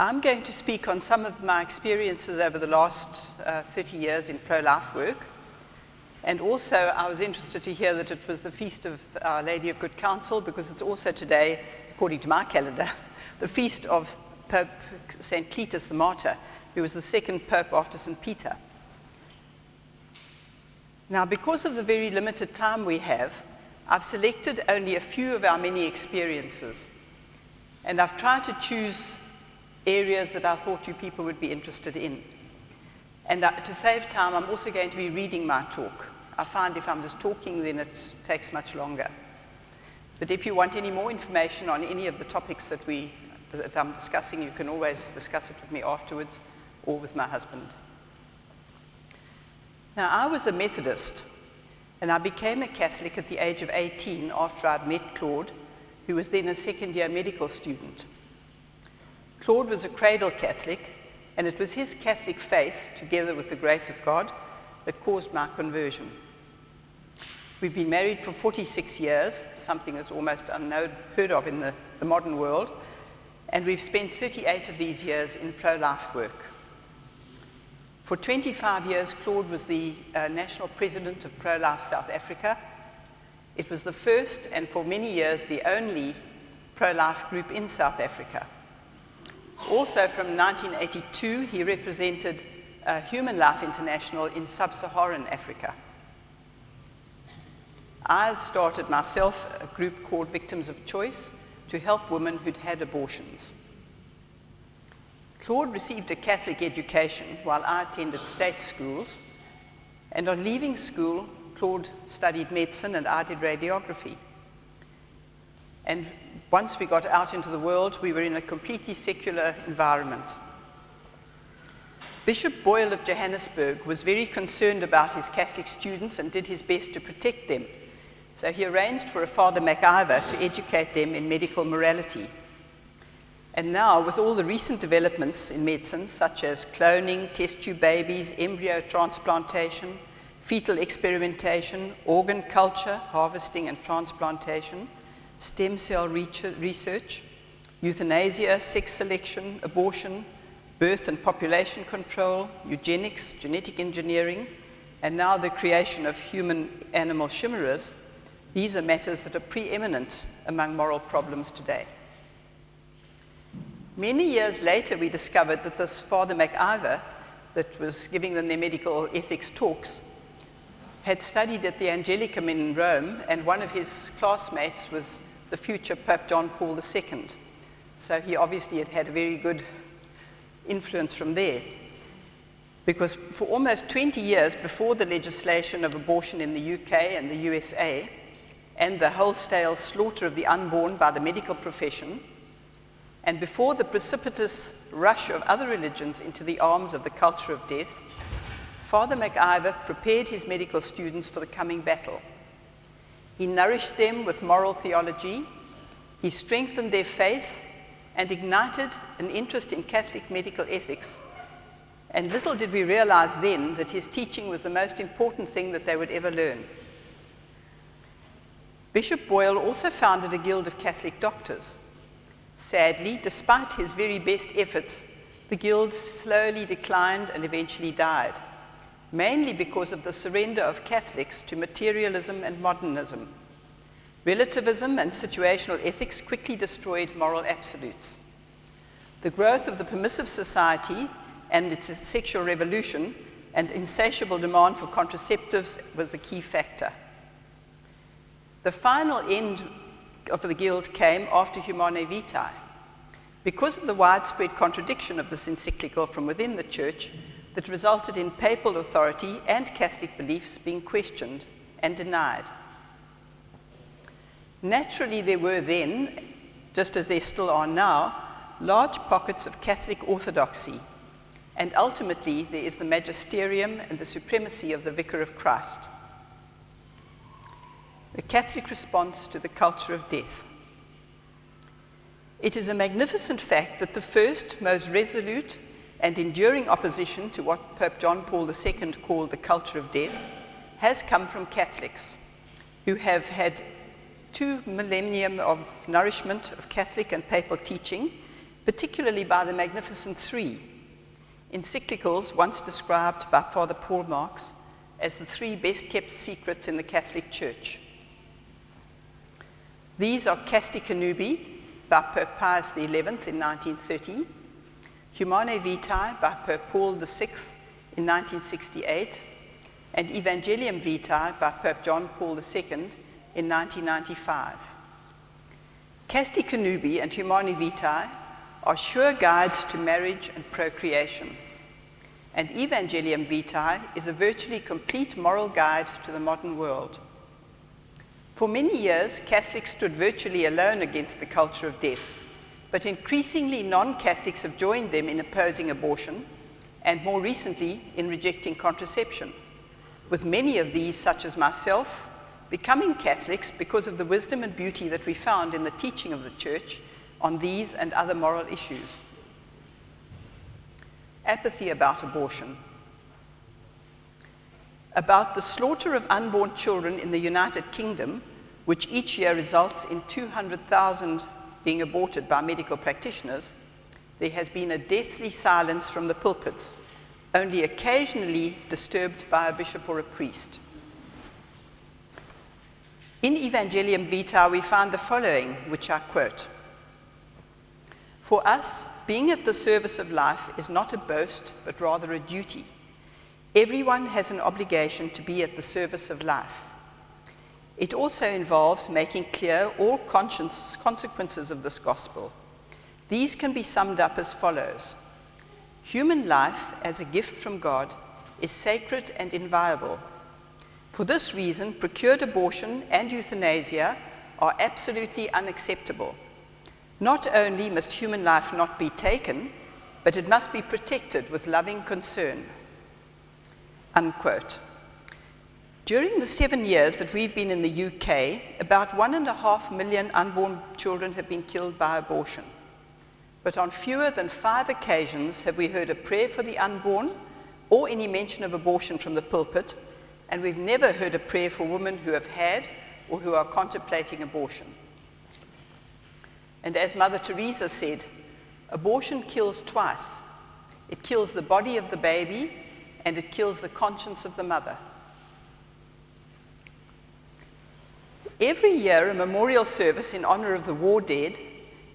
I'm going to speak on some of my experiences over the last 30 years in pro-life work. And also, I was interested to hear that it was the feast of Our Lady of Good Counsel, because it's also today, according to my calendar, the feast of Pope St. Cletus the Martyr, who was the second pope after St. Peter. Now, because of the very limited time we have, I've selected only a few of our many experiences. And I've tried to choose areas that I thought you people would be interested in. And to save time, I'm also going to be reading my talk. I find if I'm just talking, then it takes much longer. But if you want any more information on any of the topics that I'm discussing, you can always discuss it with me afterwards or with my husband. Now, I was a Methodist, and I became a Catholic at the age of 18 after I'd met Claude, who was then a second-year medical student. Claude was a cradle Catholic, and it was his Catholic faith, together with the grace of God, that caused my conversion. We've been married for 46 years, something that's almost unheard of in the modern world, and we've spent 38 of these years in pro-life work. For 25 years, Claude was the national president of Pro-Life South Africa. It was the first, and for many years, the only pro-life group in South Africa. Also, from 1982, he represented Human Life International in sub-Saharan Africa. I started myself a group called Victims of Choice to help women who'd had abortions. Claude received a Catholic education while I attended state schools, and on leaving school, Claude studied medicine and I did radiography. And once we got out into the world, we were in a completely secular environment. Bishop Boyle of Johannesburg was very concerned about his Catholic students and did his best to protect them. So he arranged for a Father MacIver to educate them in medical morality. And now, with all the recent developments in medicine, such as cloning, test tube babies, embryo transplantation, fetal experimentation, organ culture, harvesting and transplantation, stem cell research, euthanasia, sex selection, abortion, birth and population control, eugenics, genetic engineering, and now the creation of human-animal chimeras, these are matters that are preeminent among moral problems today. Many years later, we discovered that this Father MacIver, that was giving them their medical ethics talks, had studied at the Angelicum in Rome, and one of his classmates was the future Pope John Paul II. So he obviously had had a very good influence from there. Because for almost 20 years before the legislation of abortion in the UK and the USA, and the wholesale slaughter of the unborn by the medical profession, and before the precipitous rush of other religions into the arms of the culture of death, Father MacIver prepared his medical students for the coming battle. He nourished them with moral theology, he strengthened their faith, and ignited an interest in Catholic medical ethics. And little did we realize then that his teaching was the most important thing that they would ever learn. Bishop Boyle also founded a guild of Catholic doctors. Sadly, despite his very best efforts, the guild slowly declined and eventually died, mainly because of the surrender of Catholics to materialism and modernism. Relativism and situational ethics quickly destroyed moral absolutes. The growth of the permissive society and its sexual revolution and insatiable demand for contraceptives was the key factor. The final end of the guild came after Humanae Vitae. Because of the widespread contradiction of this encyclical from within the Church, that resulted in papal authority and Catholic beliefs being questioned and denied. Naturally, there were then, just as there still are now, large pockets of Catholic orthodoxy, and ultimately there is the magisterium and the supremacy of the Vicar of Christ. The Catholic response to the culture of death. It is a magnificent fact that the first, most resolute, and enduring opposition to what Pope John Paul II called the culture of death has come from Catholics, who have had 2 millennium of nourishment of Catholic and papal teaching particularly by the Magnificent Three, encyclicals once described by Father Paul Marx as the three best-kept secrets in the Catholic Church. These are Casti Connubii by Pope Pius XI in 1930, Humane Vitae by Pope Paul VI in 1968, and Evangelium Vitae by Pope John Paul II in 1995. Casti Connubii and Humane Vitae are sure guides to marriage and procreation, and Evangelium Vitae is a virtually complete moral guide to the modern world. For many years, Catholics stood virtually alone against the culture of death, but increasingly non-Catholics have joined them in opposing abortion, and more recently in rejecting contraception, with many of these, such as myself, becoming Catholics because of the wisdom and beauty that we found in the teaching of the Church on these and other moral issues. Apathy about abortion. About the slaughter of unborn children in the United Kingdom, which each year results in 200,000 being aborted by medical practitioners, there has been a deathly silence from the pulpits, only occasionally disturbed by a bishop or a priest. In Evangelium Vitae, we find the following, which I quote: "For us, being at the service of life is not a boast, but rather a duty. Everyone has an obligation to be at the service of life. It also involves making clear all consequences of this gospel. These can be summed up as follows. Human life, as a gift from God, is sacred and inviolable. For this reason, procured abortion and euthanasia are absolutely unacceptable. Not only must human life not be taken, but it must be protected with loving concern." Unquote. During the 7 years that we've been in the UK, about 1.5 million unborn children have been killed by abortion. But on fewer than 5 occasions have we heard a prayer for the unborn or any mention of abortion from the pulpit, and we've never heard a prayer for women who have had or who are contemplating abortion. And as Mother Teresa said, abortion kills twice. It kills the body of the baby, and it kills the conscience of the mother. Every year, a memorial service in honor of the war dead,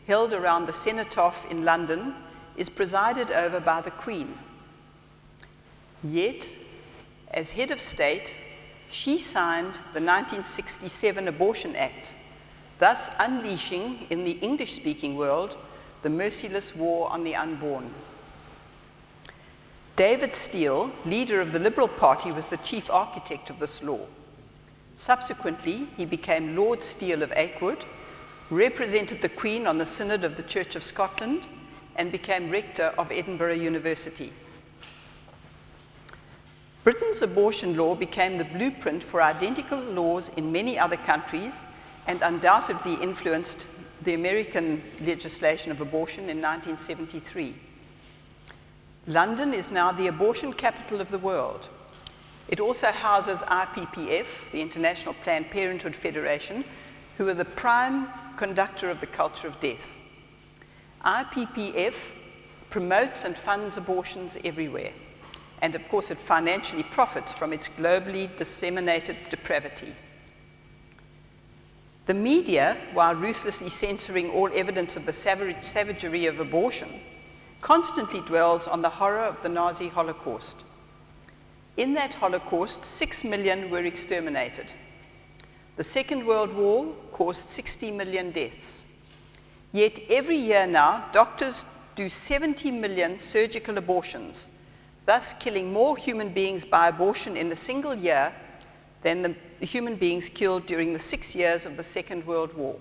held around the cenotaph in London, is presided over by the Queen. Yet, as head of state, she signed the 1967 Abortion Act, thus unleashing in the English-speaking world the merciless war on the unborn. David Steele, leader of the Liberal Party, was the chief architect of this law. Subsequently, he became Lord Steele of Akewood, represented the Queen on the Synod of the Church of Scotland, and became rector of Edinburgh University. Britain's abortion law became the blueprint for identical laws in many other countries and undoubtedly influenced the American legislation of abortion in 1973. London is now the abortion capital of the world. It also houses IPPF, the International Planned Parenthood Federation, who are the prime conductor of the culture of death. IPPF promotes and funds abortions everywhere, and of course it financially profits from its globally disseminated depravity. The media, while ruthlessly censoring all evidence of the savagery of abortion, constantly dwells on the horror of the Nazi Holocaust. In that Holocaust, 6 million were exterminated. The Second World War caused 60 million deaths. Yet every year now, doctors do 70 million surgical abortions, thus killing more human beings by abortion in a single year than the human beings killed during the 6 years of the Second World War.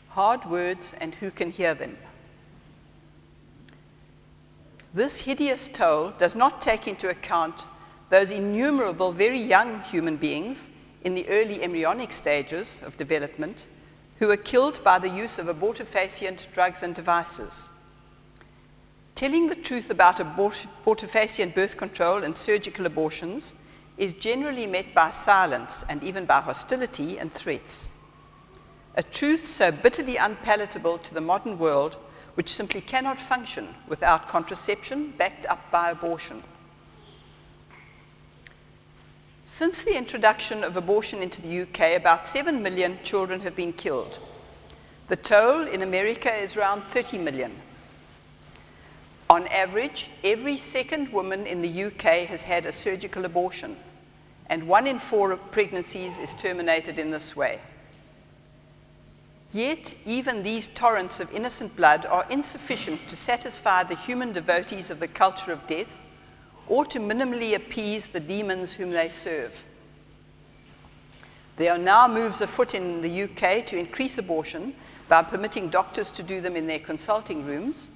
Hard words, and who can hear them? This hideous toll does not take into account those innumerable very young human beings in the early embryonic stages of development who are killed by the use of abortifacient drugs and devices. Telling the truth about abortifacient birth control and surgical abortions is generally met by silence and even by hostility and threats. a truth so bitterly unpalatable to the modern world, which simply cannot function without contraception backed up by abortion. Since the introduction of abortion into the UK, about 7 million children have been killed. The toll in America is around 30 million. On average, every second woman in the UK has had a surgical abortion, and 1 in 4 pregnancies is terminated in this way. Yet, even these torrents of innocent blood are insufficient to satisfy the human devotees of the culture of death, or to minimally appease the demons whom they serve. There are now moves afoot in the UK to increase abortion by permitting doctors to do them in their consulting rooms,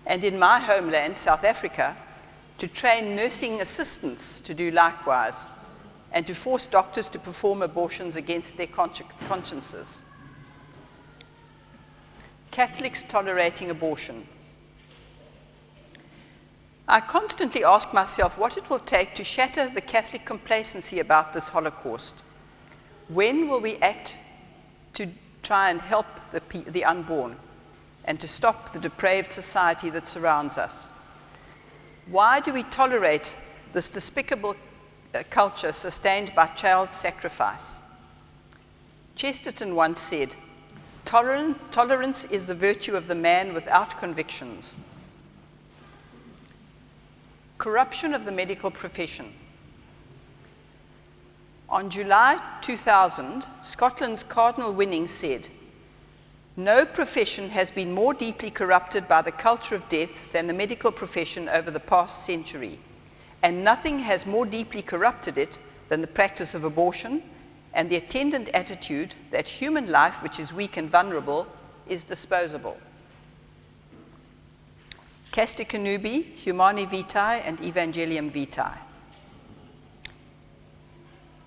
and in my homeland, South Africa, to train nursing assistants to do likewise, and to force doctors to perform abortions against their consciences. Catholics tolerating abortion. I constantly ask myself what it will take to shatter the Catholic complacency about this Holocaust. When will we act to try and help the unborn and to stop the depraved society that surrounds us? Why do we tolerate this despicable culture sustained by child sacrifice? Chesterton once said, "Tolerance is the virtue of the man without convictions." Corruption of the medical profession. On July 2000, Scotland's Cardinal Winning said, "No profession has been more deeply corrupted by the culture of death than the medical profession over the past century, and nothing has more deeply corrupted it than the practice of abortion and the attendant attitude that human life, which is weak and vulnerable, is disposable." Castica Nubi, Humani Vitae, and Evangelium Vitae.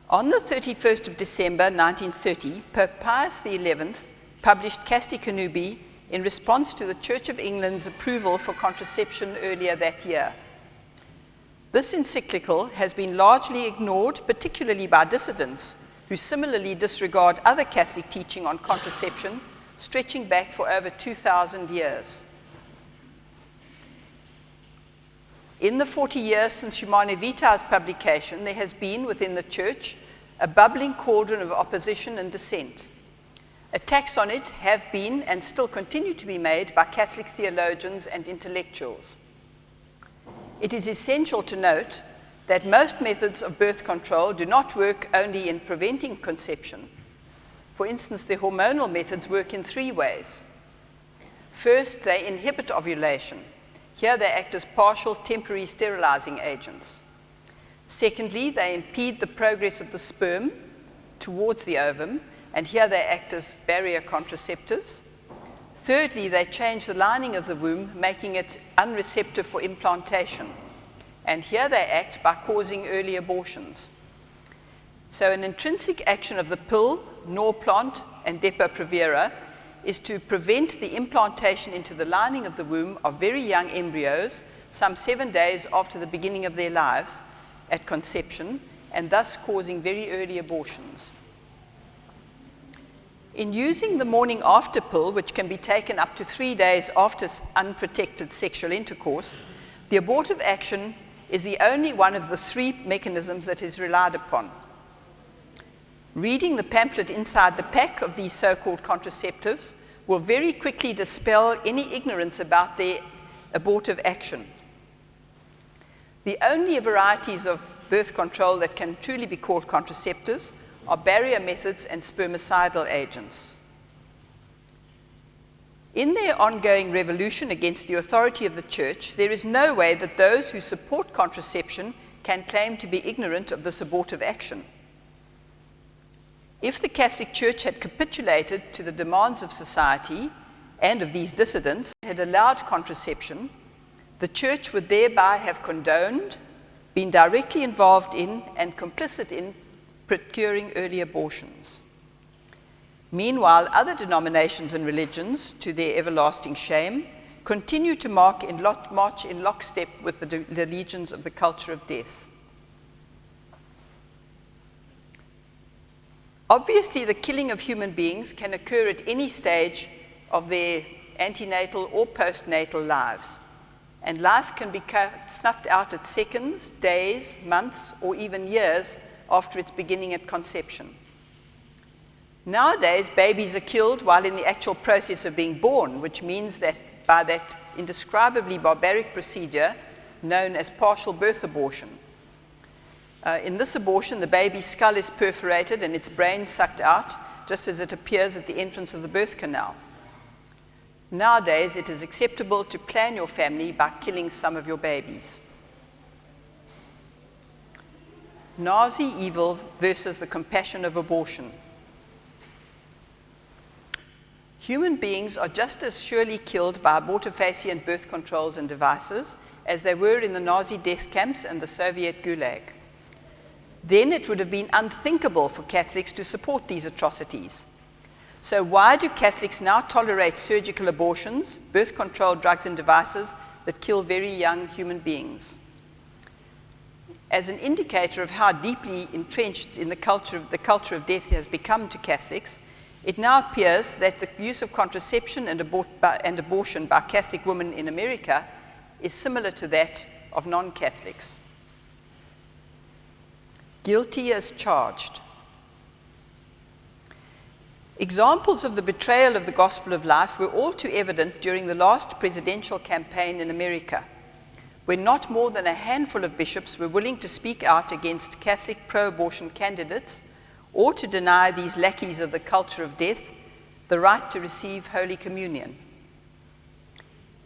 On the 31st of December 1930, Pope Pius XI published Castica Nubi in response to the Church of England's approval for contraception earlier that year. This encyclical has been largely ignored, particularly by dissidents, who similarly disregard other Catholic teaching on contraception, stretching back for over 2,000 years. In the 40 years since Humani Vitae's publication, there has been within the Church a bubbling cauldron of opposition and dissent. Attacks on it have been and still continue to be made by Catholic theologians and intellectuals. It is essential to note that most methods of birth control do not work only in preventing conception. For instance, the hormonal methods work in 3 ways. First, they inhibit ovulation. Here they act as partial temporary sterilizing agents. Secondly, they impede the progress of the sperm towards the ovum, and here they act as barrier contraceptives. Thirdly, they change the lining of the womb, making it unreceptive for implantation. And here they act by causing early abortions. So an intrinsic action of the pill, Norplant, and Depo-Provera is to prevent the implantation into the lining of the womb of very young embryos, some 7 days after the beginning of their lives at conception, and thus causing very early abortions. In using the morning after pill, which can be taken up to 3 days after unprotected sexual intercourse, the abortive action is the only one of the 3 mechanisms that is relied upon. Reading the pamphlet inside the pack of these so-called contraceptives will very quickly dispel any ignorance about their abortive action. The only varieties of birth control that can truly be called contraceptives are barrier methods and spermicidal agents. In their ongoing revolution against the authority of the Church, there is no way that those who support contraception can claim to be ignorant of this abortive action. If the Catholic Church had capitulated to the demands of society and of these dissidents and had allowed contraception, the Church would thereby have condoned, been directly involved in, and complicit in procuring early abortions. Meanwhile, other denominations and religions, to their everlasting shame, continue to march in lockstep with the legions of the culture of death. Obviously, the killing of human beings can occur at any stage of their antenatal or postnatal lives, and life can be snuffed out at seconds, days, months, or even years after its beginning at conception. Nowadays, babies are killed while in the actual process of being born, which means that by that indescribably barbaric procedure known as partial birth abortion. In this abortion, the baby's skull is perforated and its brain sucked out, just as it appears at the entrance of the birth canal. Nowadays, it is acceptable to plan your family by killing some of your babies. Nazi evil versus the compassion of abortion. Human beings are just as surely killed by abortifacient birth controls and devices as they were in the Nazi death camps and the Soviet Gulag. Then it would have been unthinkable for Catholics to support these atrocities. So why do Catholics now tolerate surgical abortions, birth control drugs and devices that kill very young human beings? As an indicator of how deeply entrenched in the culture of death has become to Catholics, it now appears that the use of contraception and abortion by Catholic women in America is similar to that of non-Catholics. Guilty as charged. Examples of the betrayal of the gospel of life were all too evident during the last presidential campaign in America, when not more than a handful of bishops were willing to speak out against Catholic pro-abortion candidates or to deny these lackeys of the culture of death the right to receive Holy Communion.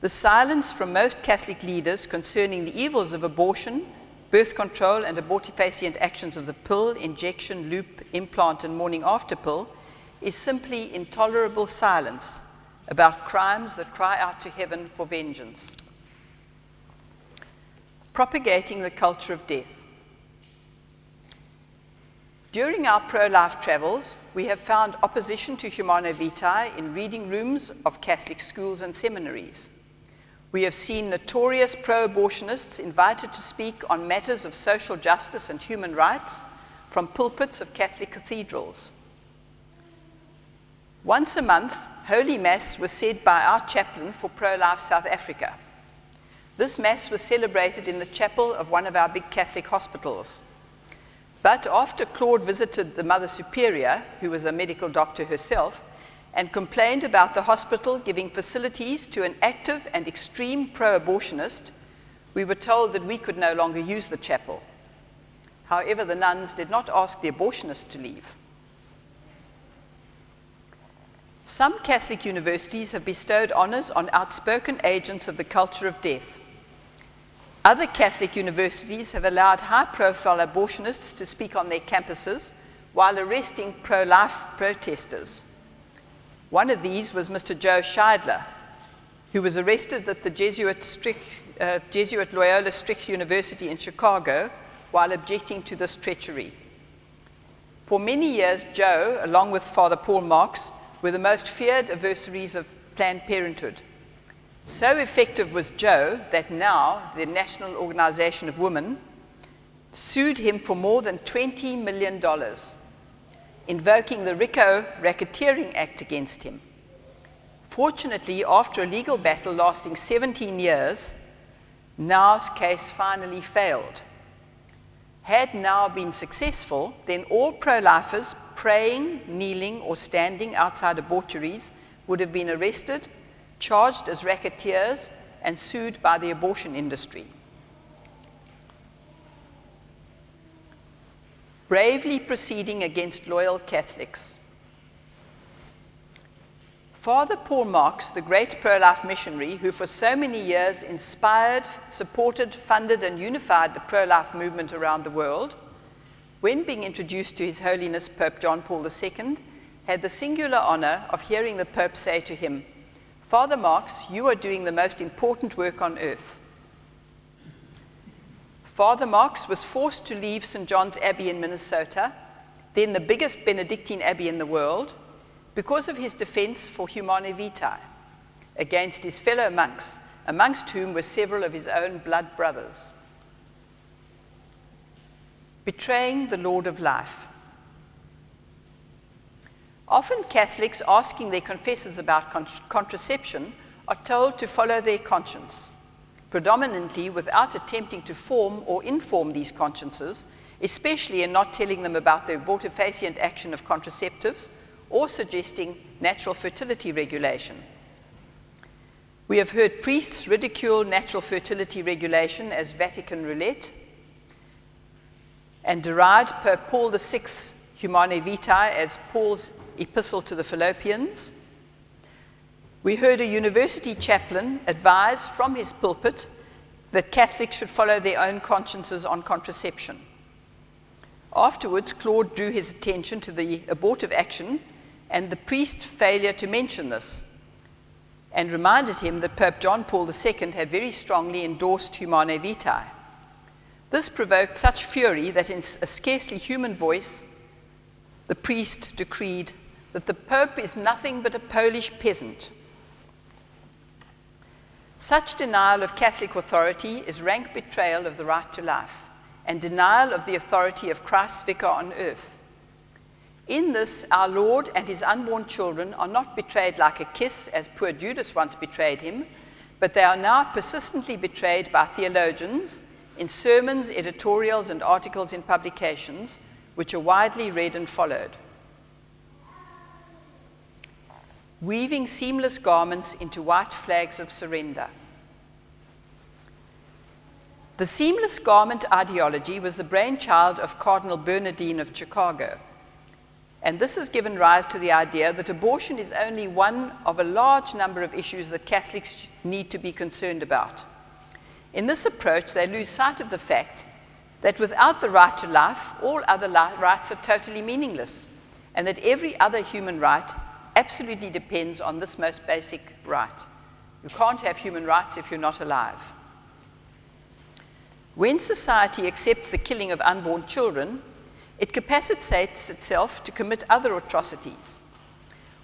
The silence from most Catholic leaders concerning the evils of abortion, birth control, and abortifacient actions of the pill, injection, loop, implant, and morning after pill is simply intolerable silence about crimes that cry out to heaven for vengeance. Propagating the culture of death. During our pro-life travels, we have found opposition to Humanae Vitae in reading rooms of Catholic schools and seminaries. We have seen notorious pro-abortionists invited to speak on matters of social justice and human rights from pulpits of Catholic cathedrals. Once a month, Holy Mass was said by our chaplain for Pro-Life South Africa. This Mass was celebrated in the chapel of one of our big Catholic hospitals. But after Claude visited the Mother Superior, who was a medical doctor herself, and complained about the hospital giving facilities to an active and extreme pro-abortionist, we were told that we could no longer use the chapel. However, the nuns did not ask the abortionist to leave. Some Catholic universities have bestowed honors on outspoken agents of the culture of death. Other Catholic universities have allowed high-profile abortionists to speak on their campuses while arresting pro-life protesters. One of these was Mr. Joe Scheidler, who was arrested at the Jesuit Loyola Strich University in Chicago while objecting to this treachery. For many years, Joe, along with Father Paul Marks, were the most feared adversaries of Planned Parenthood. So effective was Joe that now the National Organization of Women sued him for more than $20 million, invoking the RICO Racketeering Act against him. Fortunately, after a legal battle lasting 17 years, Now's case finally failed. Had Now been successful, then all pro-lifers praying, kneeling, or standing outside abortories would have been arrested, charged as racketeers, and sued by the abortion industry. Bravely proceeding against loyal Catholics. Father Paul Marks, the great pro-life missionary who for so many years inspired, supported, funded, and unified the pro-life movement around the world, when being introduced to His Holiness Pope John Paul II, had the singular honor of hearing the Pope say to him, "Father Marks, you are doing the most important work on earth." Father Marks was forced to leave St. John's Abbey in Minnesota, then the biggest Benedictine abbey in the world, because of his defense for Humanae Vitae against his fellow monks, amongst whom were several of his own blood brothers. Betraying the Lord of Life. Often Catholics asking their confessors about contraception are told to follow their conscience, predominantly without attempting to form or inform these consciences, especially in not telling them about the abortifacient action of contraceptives or suggesting natural fertility regulation. We have heard priests ridicule natural fertility regulation as Vatican roulette and deride Pope Paul VI's Humanae Vitae as Paul's epistle to the Fallopians. We heard a university chaplain advise from his pulpit that Catholics should follow their own consciences on contraception. Afterwards, Claude drew his attention to the abortive action and the priest's failure to mention this, and reminded him that Pope John Paul II had very strongly endorsed Humanae Vitae. This provoked such fury that in a scarcely human voice, the priest decreed that the Pope is nothing but a Polish peasant. Such denial of Catholic authority is rank betrayal of the right to life and denial of the authority of Christ's vicar on earth. In this, our Lord and his unborn children are not betrayed like a kiss, as poor Judas once betrayed him, but they are now persistently betrayed by theologians in sermons, editorials, and articles in publications, which are widely read and followed. Weaving seamless garments into white flags of surrender. The seamless garment ideology was the brainchild of Cardinal Bernardine of Chicago. And this has given rise to the idea that abortion is only one of a large number of issues that Catholics need to be concerned about. In this approach, they lose sight of the fact that without the right to life, all other rights are totally meaningless, and that every other human right absolutely depends on this most basic right. You can't have human rights if you're not alive. When society accepts the killing of unborn children, it capacitates itself to commit other atrocities.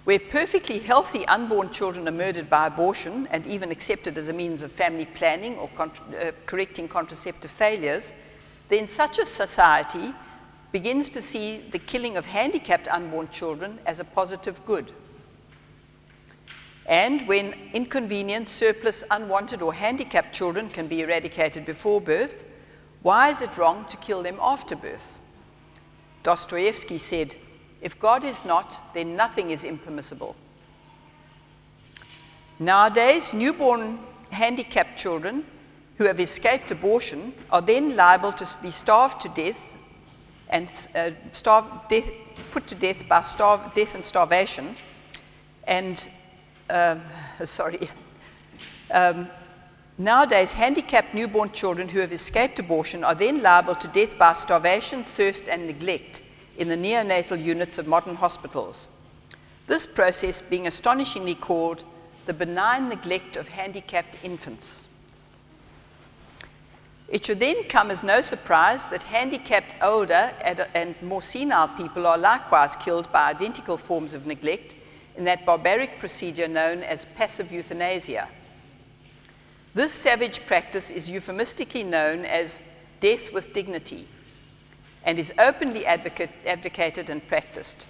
Where perfectly healthy unborn children are murdered by abortion and even accepted as a means of family planning or correcting contraceptive failures, then such a society begins to see the killing of handicapped unborn children as a positive good. And when inconvenient, surplus, unwanted, or handicapped children can be eradicated before birth, why is it wrong to kill them after birth? Dostoevsky said, "If God is not, then nothing is impermissible." Nowadays, newborn handicapped children who have escaped abortion are then liable to be starved to death and put to death by death and starvation. And nowadays, handicapped newborn children who have escaped abortion are then liable to death by starvation, thirst, and neglect in the neonatal units of modern hospitals. This process being astonishingly called the benign neglect of handicapped infants. It should then come as no surprise that handicapped older and more senile people are likewise killed by identical forms of neglect in that barbaric procedure known as passive euthanasia. This savage practice is euphemistically known as death with dignity and is openly advocated and practiced.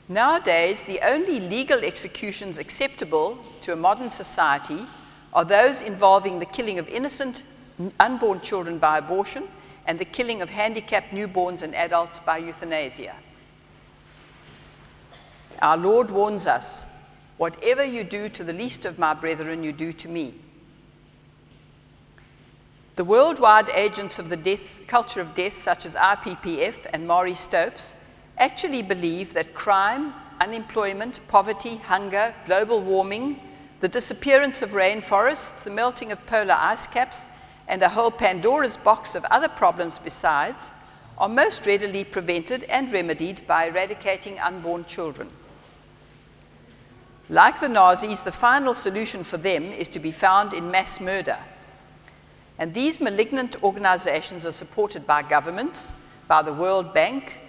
Nowadays, the only legal executions acceptable to a modern society are those involving the killing of innocent unborn children by abortion and the killing of handicapped newborns and adults by euthanasia. Our Lord warns us, "Whatever you do to the least of my brethren, you do to me." The worldwide agents of the culture of death, such as IPPF and Maury Stopes, actually believe that crime, unemployment, poverty, hunger, global warming, the disappearance of rainforests, the melting of polar ice caps, and a whole Pandora's box of other problems besides, are most readily prevented and remedied by eradicating unborn children. Like the Nazis, the final solution for them is to be found in mass murder. And these malignant organizations are supported by governments, by the World Bank,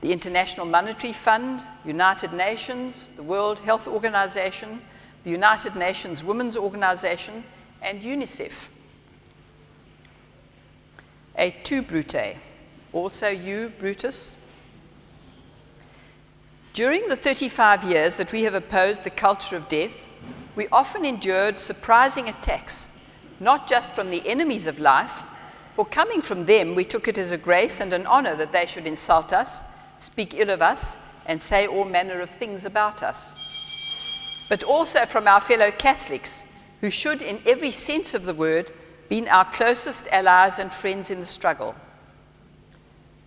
the International Monetary Fund, United Nations, the World Health Organization, the United Nations Women's Organization, and UNICEF. Et tu, Brute, also you, Brutus. During the 35 years that we have opposed the culture of death, we often endured surprising attacks, not just from the enemies of life, for coming from them we took it as a grace and an honor that they should insult us, speak ill of us, and say all manner of things about us. But also from our fellow Catholics, who should, in every sense of the word, been our closest allies and friends in the struggle.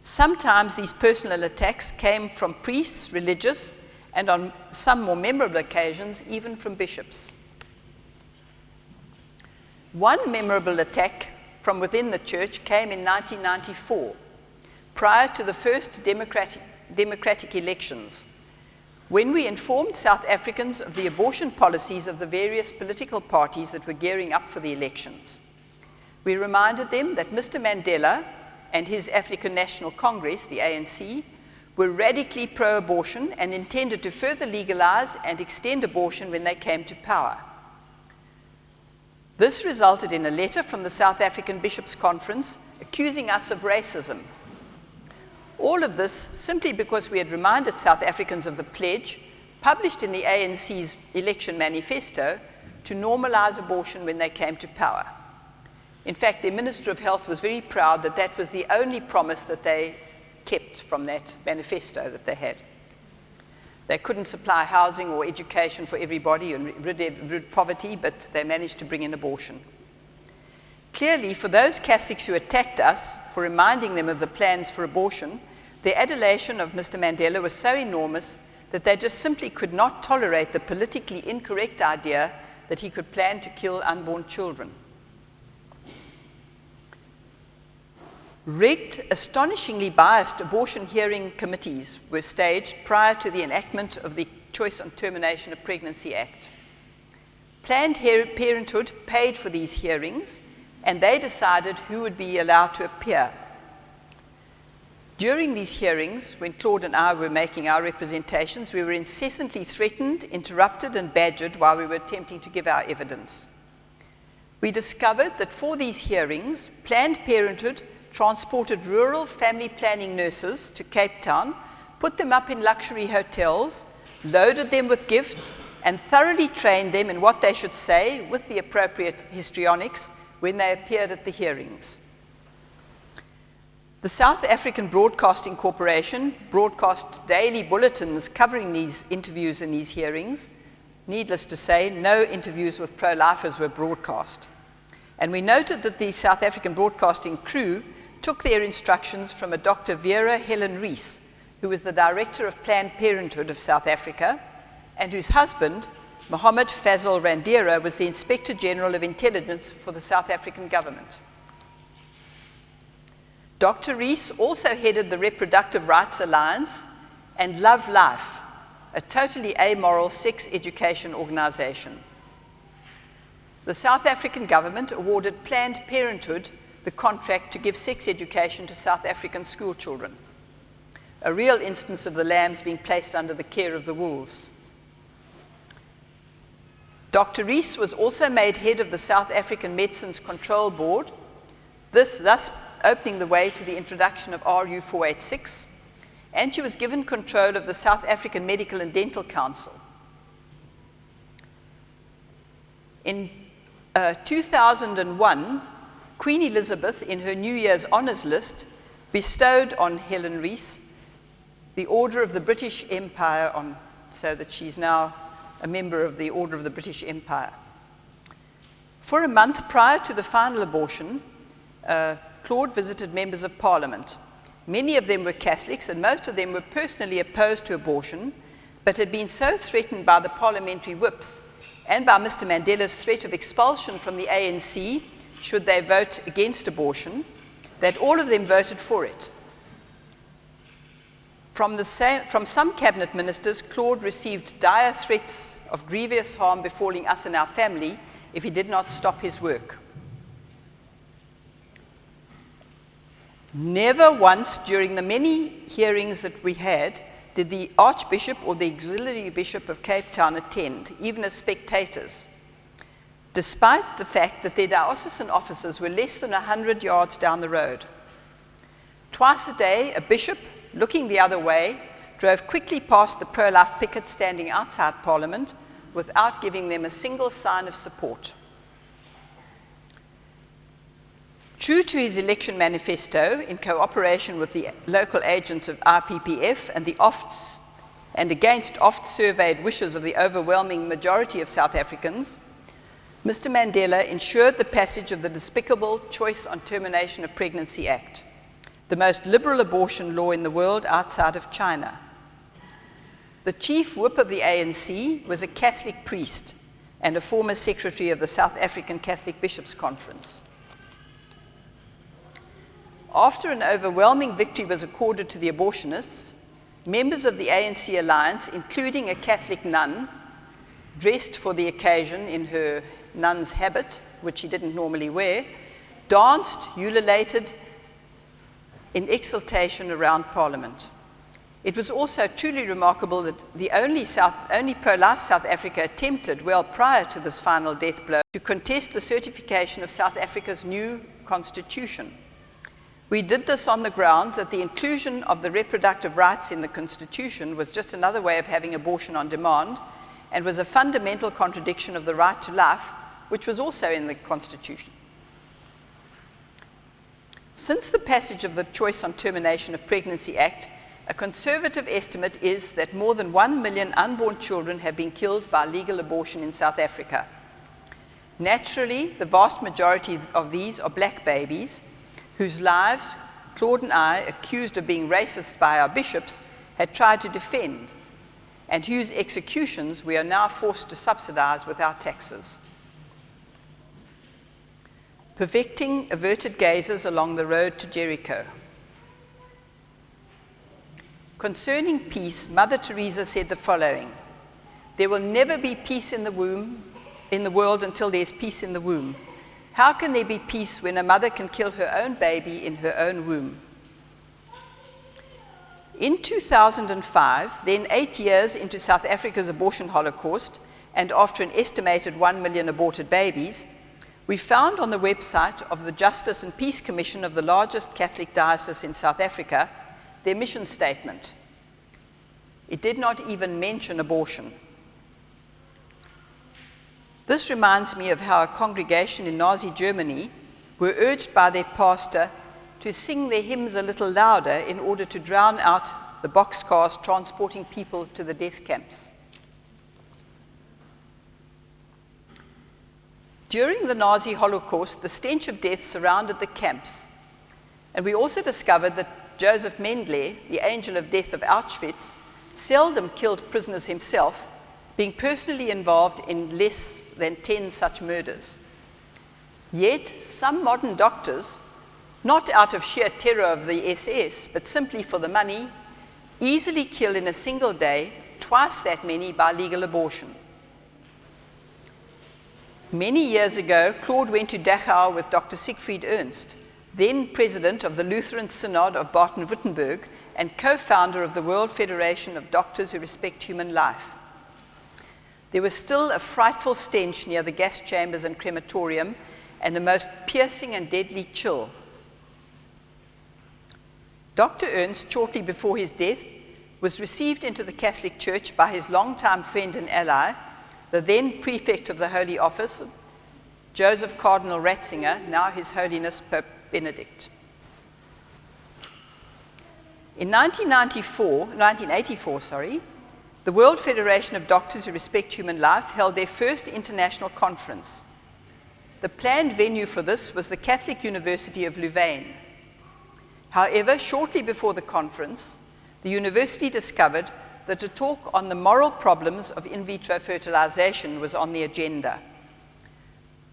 Sometimes these personal attacks came from priests, religious, and on some more memorable occasions, even from bishops. One memorable attack from within the church came in 1994, prior to the first democratic elections, when we informed South Africans of the abortion policies of the various political parties that were gearing up for the elections. We reminded them that Mr. Mandela and his African National Congress, the ANC, were radically pro-abortion and intended to further legalize and extend abortion when they came to power. This resulted in a letter from the South African Bishops' Conference accusing us of racism. All of this simply because we had reminded South Africans of the pledge, published in the ANC's election manifesto, to normalize abortion when they came to power. In fact, their Minister of Health was very proud that that was the only promise that they kept from that manifesto that they had. They couldn't supply housing or education for everybody and rid poverty, but they managed to bring in abortion. Clearly, for those Catholics who attacked us for reminding them of the plans for abortion, their adulation of Mr. Mandela was so enormous that they just simply could not tolerate the politically incorrect idea that he could plan to kill unborn children. Rigged, astonishingly biased abortion hearing committees were staged prior to the enactment of the Choice on Termination of Pregnancy Act. Planned Parenthood paid for these hearings, and they decided who would be allowed to appear. During these hearings, when Claude and I were making our representations, we were incessantly threatened, interrupted, and badgered while we were attempting to give our evidence. We discovered that for these hearings, Planned Parenthood transported rural family planning nurses to Cape Town, put them up in luxury hotels, loaded them with gifts, and thoroughly trained them in what they should say with the appropriate histrionics when they appeared at the hearings. The South African Broadcasting Corporation broadcast daily bulletins covering these interviews and these hearings. Needless to say, no interviews with pro-lifers were broadcast. And we noted that the South African broadcasting crew took their instructions from a Dr. Vera Helen Rees, who was the director of Planned Parenthood of South Africa, and whose husband, Mohammed Fazal Randera, was the Inspector General of Intelligence for the South African government. Dr. Rees also headed the Reproductive Rights Alliance and Love Life, a totally amoral sex education organization. The South African government awarded Planned Parenthood the contract to give sex education to South African school children, a real instance of the lambs being placed under the care of the wolves. Dr. Rees was also made head of the South African Medicines Control Board, thus opening the way to the introduction of RU 486, and she was given control of the South African Medical and Dental Council. In 2001, Queen Elizabeth, in her New Year's Honours List, bestowed on Helen Rees the Order of the British Empire, so that she's now a member of the Order of the British Empire. For a month prior to the final abortion, Claude visited members of Parliament. Many of them were Catholics, and most of them were personally opposed to abortion, but had been so threatened by the parliamentary whips and by Mr. Mandela's threat of expulsion from the ANC should they vote against abortion, that all of them voted for it. From some cabinet ministers, Claude received dire threats of grievous harm befalling us and our family if he did not stop his work. Never once during the many hearings that we had did the Archbishop or the Auxiliary Bishop of Cape Town attend, even as spectators, despite the fact that their diocesan offices were less than 100 yards down the road. Twice a day, a bishop, looking the other way, drove quickly past the pro-life picket standing outside Parliament without giving them a single sign of support. True to his election manifesto, in cooperation with the local agents of IPPF and against oft-surveyed wishes of the overwhelming majority of South Africans, Mr. Mandela ensured the passage of the despicable Choice on Termination of Pregnancy Act, the most liberal abortion law in the world outside of China. The chief whip of the ANC was a Catholic priest and a former secretary of the South African Catholic Bishops' Conference. After an overwhelming victory was accorded to the abortionists, members of the ANC alliance, including a Catholic nun, dressed for the occasion in her nun's habit, which she didn't normally wear, danced, ululated in exultation around Parliament. It was also truly remarkable that the only pro-life South Africa attempted, well prior to this final death blow, to contest the certification of South Africa's new constitution. We did this on the grounds that the inclusion of the reproductive rights in the Constitution was just another way of having abortion on demand and was a fundamental contradiction of the right to life, which was also in the Constitution. Since the passage of the Choice on Termination of Pregnancy Act, a conservative estimate is that more than 1 million unborn children have been killed by legal abortion in South Africa. Naturally, the vast majority of these are black babies, whose lives Claude and I, accused of being racist by our bishops, had tried to defend, and whose executions we are now forced to subsidize with our taxes. Perfecting averted gazes along the road to Jericho. Concerning peace, Mother Teresa said the following: "There will never be peace in the world until there's peace in the womb. How can there be peace when a mother can kill her own baby in her own womb?" In 2005, then 8 years into South Africa's abortion holocaust, and after an estimated 1 million aborted babies, we found on the website of the Justice and Peace Commission of the largest Catholic diocese in South Africa their mission statement. It did not even mention abortion. This reminds me of how a congregation in Nazi Germany were urged by their pastor to sing their hymns a little louder in order to drown out the boxcars transporting people to the death camps. During the Nazi Holocaust, the stench of death surrounded the camps, and we also discovered that Joseph Mendele, the angel of death of Auschwitz, seldom killed prisoners himself, being personally involved in less than 10 such murders. Yet, some modern doctors, not out of sheer terror of the SS, but simply for the money, easily kill in a single day twice that many by legal abortion. Many years ago, Claude went to Dachau with Dr. Siegfried Ernst, then president of the Lutheran Synod of Baden-Württemberg and co-founder of the World Federation of Doctors Who Respect Human Life. There was still a frightful stench near the gas chambers and crematorium, and the most piercing and deadly chill. Dr. Ernst, shortly before his death, was received into the Catholic Church by his longtime friend and ally, the then prefect of the Holy Office, Joseph Cardinal Ratzinger, now His Holiness Pope Benedict. In 1984, the World Federation of Doctors Who Respect Human Life held their first international conference. The planned venue for this was the Catholic University of Louvain. However, shortly before the conference, the university discovered that a talk on the moral problems of in vitro fertilization was on the agenda.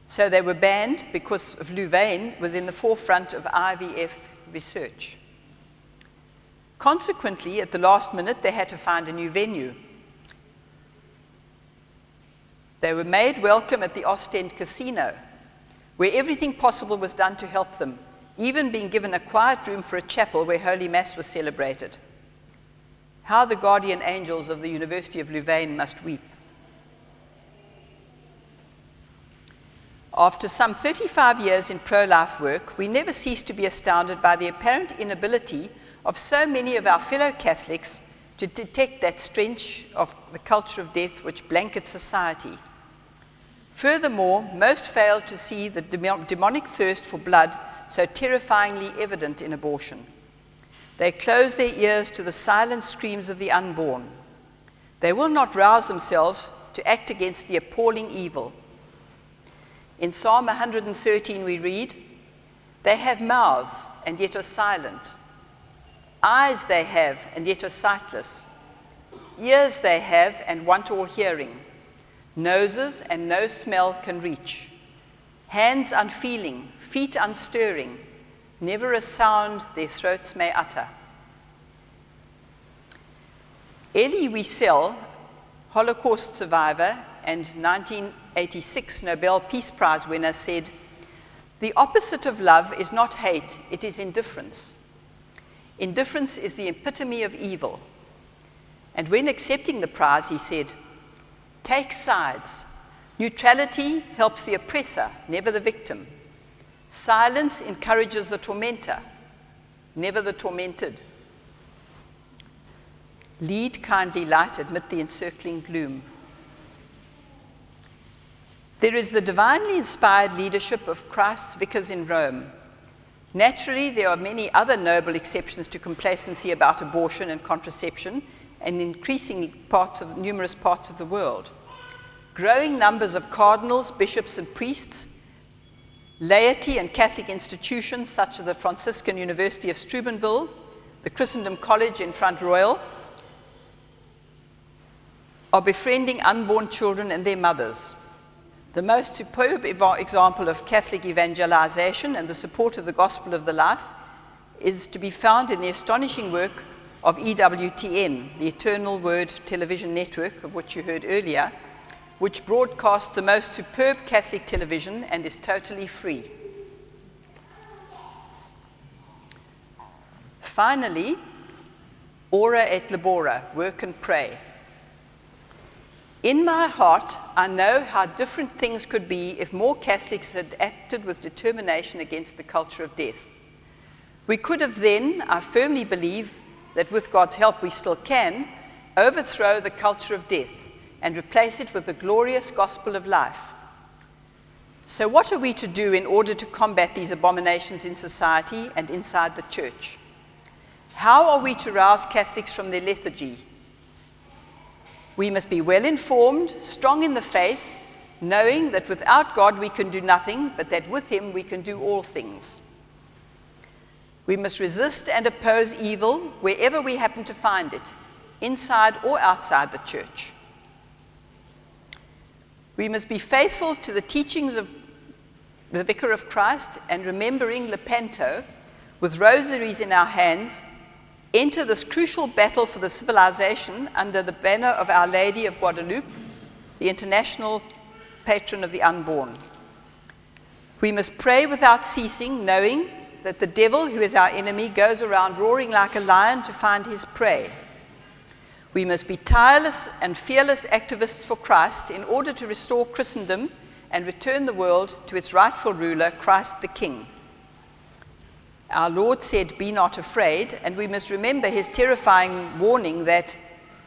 So they were banned because Louvain was in the forefront of IVF research. Consequently, at the last minute, they had to find a new venue. They were made welcome at the Ostend Casino, where everything possible was done to help them, even being given a quiet room for a chapel where Holy Mass was celebrated. How the guardian angels of the University of Louvain must weep. After some 35 years in pro-life work, we never cease to be astounded by the apparent inability of so many of our fellow Catholics to detect that stench of the culture of death which blankets society. Furthermore, most fail to see the demonic thirst for blood so terrifyingly evident in abortion. They close their ears to the silent screams of the unborn. They will not rouse themselves to act against the appalling evil. In Psalm 113 we read, "They have mouths and yet are silent. Eyes they have and yet are sightless. Ears they have and want all hearing. Noses and no smell can reach. Hands unfeeling, feet unstirring. Never a sound their throats may utter." Elie Wiesel, Holocaust survivor and 1986 Nobel Peace Prize winner, said, "The opposite of love is not hate, it is indifference. Indifference is the epitome of evil." And when accepting the prize, he said, "Take sides. Neutrality helps the oppressor, never the victim. Silence encourages the tormentor, never the tormented. Lead kindly light amid the encircling gloom." There is the divinely inspired leadership of Christ's vicars in Rome. Naturally, there are many other noble exceptions to complacency about abortion and contraception in numerous parts of the world. Growing numbers of cardinals, bishops, and priests, laity and Catholic institutions such as the Franciscan University of Steubenville, the Christendom College in Front Royal, are befriending unborn children and their mothers. The most superb example of Catholic evangelization and the support of the gospel of the life is to be found in the astonishing work of EWTN, the Eternal Word television network, of which you heard earlier, which broadcasts the most superb Catholic television and is totally free. Finally, ora et labora, work and pray. In my heart, I know how different things could be if more Catholics had acted with determination against the culture of death. We could have then, I firmly believe that with God's help we still can, overthrow the culture of death and replace it with the glorious gospel of life. So what are we to do in order to combat these abominations in society and inside the church? How are we to rouse Catholics from their lethargy? We must be well informed, strong in the faith, knowing that without God we can do nothing, but that with him we can do all things. We must resist and oppose evil wherever we happen to find it, inside or outside the church. We must be faithful to the teachings of the Vicar of Christ and remembering Lepanto, with rosaries in our hands, enter this crucial battle for the civilization under the banner of Our Lady of Guadalupe, the international patron of the unborn. We must pray without ceasing, knowing that the devil, who is our enemy, goes around roaring like a lion to find his prey. We must be tireless and fearless activists for Christ in order to restore Christendom and return the world to its rightful ruler, Christ the King. Our Lord said, "Be not afraid," and we must remember his terrifying warning that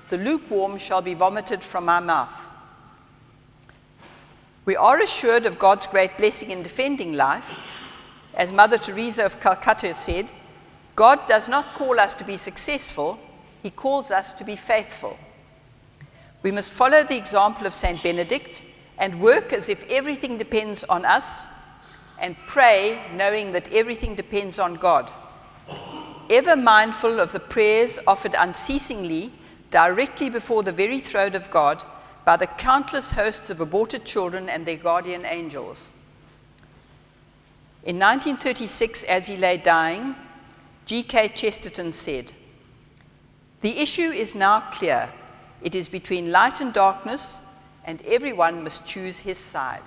the lukewarm shall be vomited from my mouth. We are assured of God's great blessing in defending life. As Mother Teresa of Calcutta said, God does not call us to be successful, he calls us to be faithful. We must follow the example of Saint Benedict and work as if everything depends on us, and pray knowing that everything depends on God, ever mindful of the prayers offered unceasingly directly before the very throne of God by the countless hosts of aborted children and their guardian angels. In 1936, as he lay dying, G.K. Chesterton said, "The issue is now clear. It is between light and darkness, and everyone must choose his side."